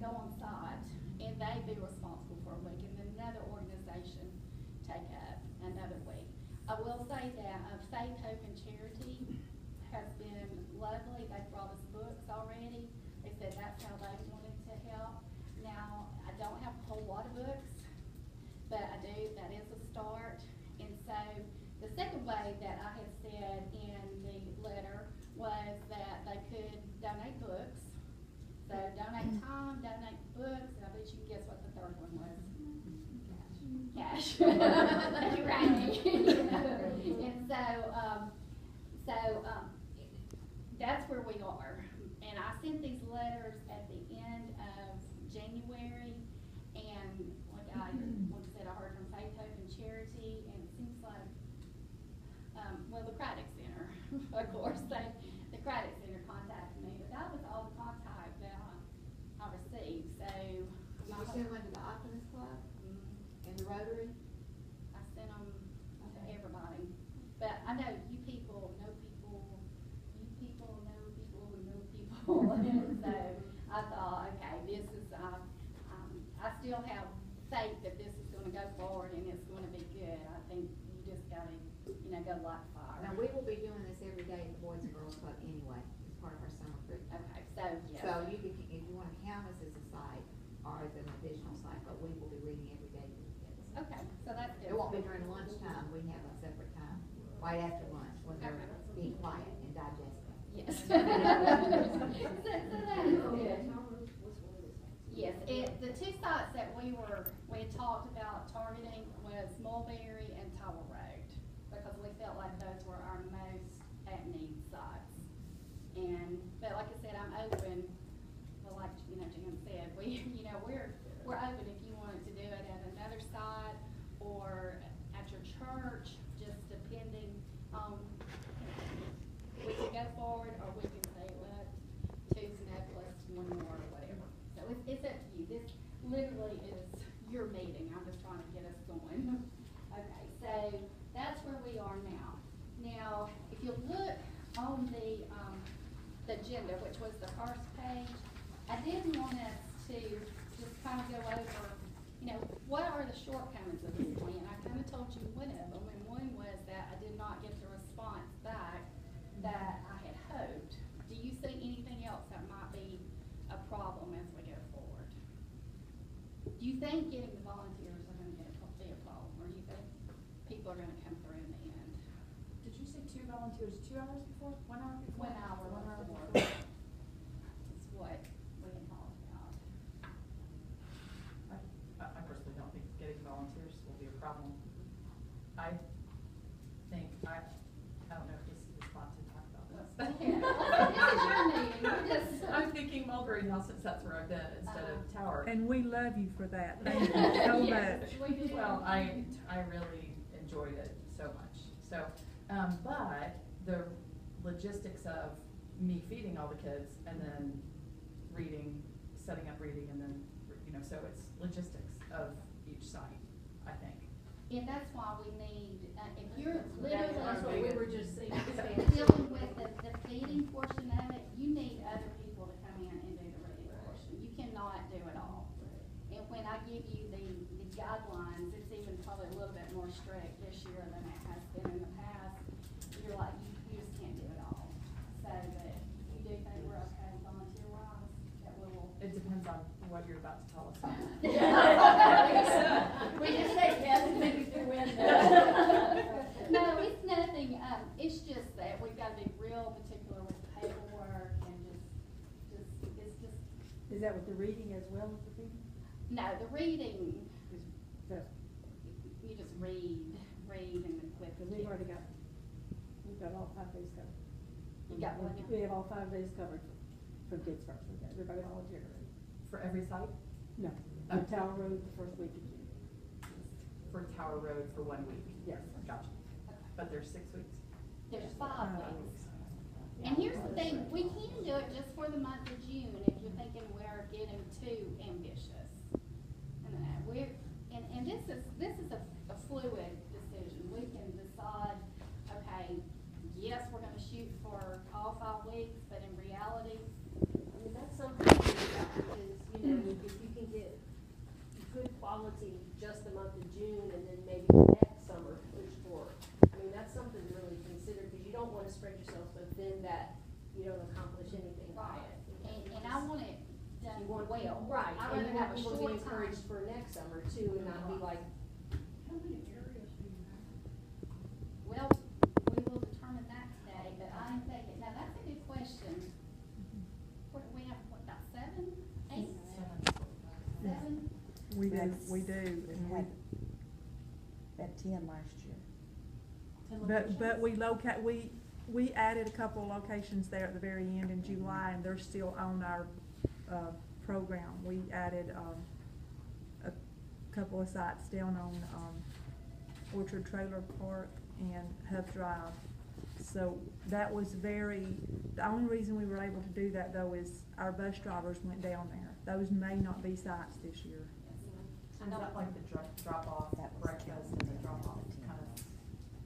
go on site, and they be responsible for a week, and then another organization take up another week. I will say that Faith, Hope, and Charity has been lovely. They brought us books already. They said that's how they wanted to help. Now, I don't have a whole lot of books, but I do. That is a start. And so the second way that I had said in the letter was that they could donate books. So donate time, donate books, and I bet you can guess what the third one was. Cash. That's right. And so that's where we are. And I sent these letters at the end of January, and like I said, I heard from Faith, Hope, and Charity, and it seems like, well, the Craddock Center, of course, the Craddock Center contacted me, but that was all the contact that I received. So did you send one to the Optimist Club and the Rotary? I sent them to everybody, but I know you people know people. You people know people who know people, and so I thought, okay, this is. I still have faith that this is going to go forward and it's going to be good. I think you just got to, go light the fire. Now, we will be doing this every day at the Boys and Girls Club anyway, as part of our summer group. Okay, so, yeah. So you can, if you want to count us as a site or as an additional site, but we will be reading every day to the kids. Okay, so that's good. It won't be during lunchtime. We have a separate time right after lunch when they're being quiet and digesting. Yes. So that is good. Yes, the two sites that we had talked about targeting was Mulberry and Tower Road, because we felt like those were our most at-need sites. But like I said, I'm open. Well, like Jan said, we're open if you wanted to do it at another site or at your church, just depending on. We can go forward, or we can say, well, Tuesday night, let's one more or whatever. So it's up to you. This literally is your meeting. I'm just trying to get us going. Okay, so that's where we are now. Now, if you look on the agenda, which was the first page, I did want us to just kind of go over, what are the shortcomings of this plan? I kind of told you one of them, and one was that I did not get the response back that I had hoped. Do you see anything else that might be a problem as we go forward? Do you think getting the volunteers are going to be a problem, or do you think people are going to come through in the end? Did you say 2 volunteers 2 hours before? 1 hour before? 1 hour. 1 hour before. It's what we had talked about. I personally don't think getting volunteers will be a problem. I don't know if this is the spot to talk about this. This is your meeting. I'm thinking Mulberry now, since that's where I've been instead of Tower. And we love you for that. Thank you so Yes, much. we do. Well, I really enjoyed it so much. So, but the logistics of me feeding all the kids and then reading, setting up reading, and then, so it's logistics of each site, I think. And that's why we need, if you're literally. That's what we were just saying. Dealing with the feeding portion of it, you need other people to come in and do the reading portion. You cannot do it all. And when I give you the guidelines, it's even probably a little bit more strict this year than it has been in the past. You're like, you just can't do it all. So, but you do think we're okay volunteer-wise, that we will. It depends on what you're about to tell us. We just say yes and maybe through window. No, it's nothing. It's just that we've got to be real particular with the paperwork and it's just. Is that with the reading as well as the reading? No, the reading, That's, you just read and then click. because we've got all 5 days covered. You got one now? We have all 5 days covered for kids first. We've got everybody volunteer already. For every site? No, on Tower Road the first week of June. For Tower Road for 1 week? Yes. Gotcha. But there's 6 weeks? There's 5 weeks. Yeah. And here's the thing, we can do it just for the month of June if you're thinking we're getting too ambitious. And this is a fluid decision. We can decide, okay, yes, we're gonna shoot for all 5 weeks, but in reality, I mean, that's something to think about, because, knowing that you don't accomplish anything by it. And I want it done You want, well. right, I'd and rather you have want a people to be short time. encouraged for next summer too, and not be like, How many areas do you have? Well, we will determine that today, but I'm thinking, now that's a good question. What, we have, what, about 7, 8, 7? We do, That's- we do, and We had, at 10 last year. but we added a couple of locations there at the very end in July, and they're still on our, program. We added, a couple of sites down on, Orchard Trailer Park and Huff Drive. So that was the only reason we were able to do that though is our bus drivers went down there. Those may not be sites this year. Is that like the drop off That was breakfast and the drop off kind of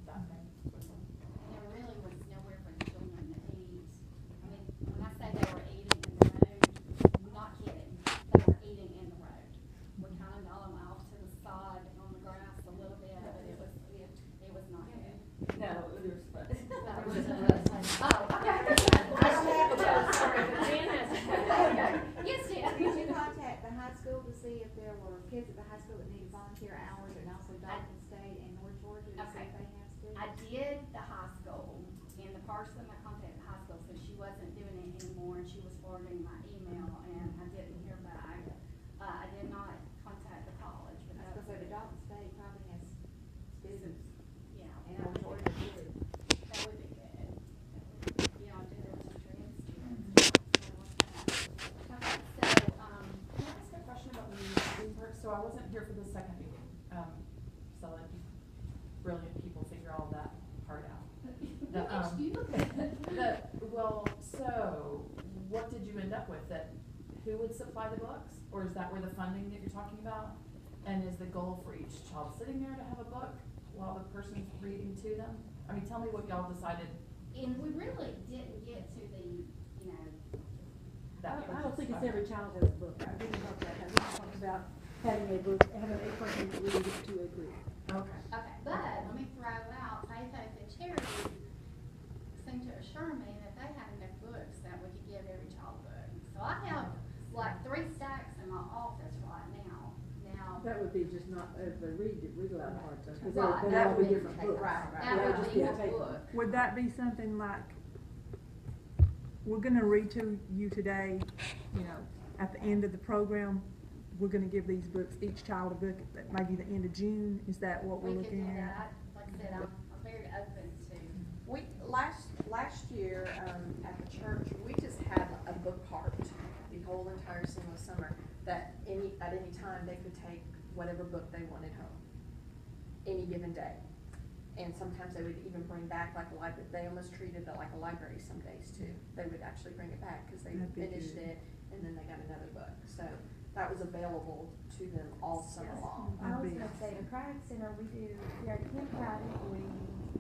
that thing? And there really was nowhere for the children to eat. I mean, when I say they were eating in the road, I'm not kidding, they were eating in the road. We kind of got them off to the side on the grass a little bit, but it was not good. No, there's fun. That was oh, okay. I don't have a bus. sorry, but Jan has a Okay. Yes, Jen. Did you contact the high school to see if there were kids at the high school that needed volunteer hours, and also Dalton State and North Georgia to see Okay. if they have students? I did the high school, and the person I contacted the high school said she wasn't doing it anymore, and she was forwarding my email, and I didn't hear back. I did not contact the college, but I was gonna say, the Dalton State probably has students, yeah, and that North would Georgia be, too. that would be good. You know, do their teacher and students. Okay, so, Can I ask a question about the moving part? So I wasn't here for the second meeting, so let you brilliant people figure all that part out. The, well, so what did you end up with? That who would supply the books? Or is that where the funding that you're talking about? And is the goal for each child sitting there to have a book while the person's reading to them? I mean, tell me what y'all decided and we really didn't get to the, you know, that. I don't think it's every child has a book. I didn't talk about that. We talked about having a book, having a person read it to a group. Okay. okay, but let me throw out, Faith and Charity seemed to assure me that they had enough books that we could give every child a book. So I have like 3 stacks in my office right now. That would be just not, the read aloud part, though, because Right, they'll that all be would be different take- books. right, that Yeah, would just be a a tape. book. Would that be something like, we're gonna read to you today, you know, at the end of the program, we're gonna give these books, each child a book, at maybe the end of June, is that what we're We could do looking at? that. Like I said, I'm very open to. We, last year, at the church, we just had a book cart the whole entire single summer, that at any time, they could take whatever book they wanted home, any given day. And sometimes they would even bring back like a library, they almost treated it like a library some days too. They would actually bring it back, cause they That'd be finished good. it, and then they got another book, so that was available to them all summer long. I was That'd be- gonna say, the Pride Center, we do, here at Camp Pride, we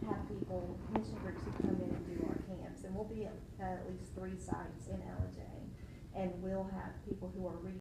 have people, mission groups who come in and do our camps, and we'll be at least 3 sites in LJ. And we'll have people who are reading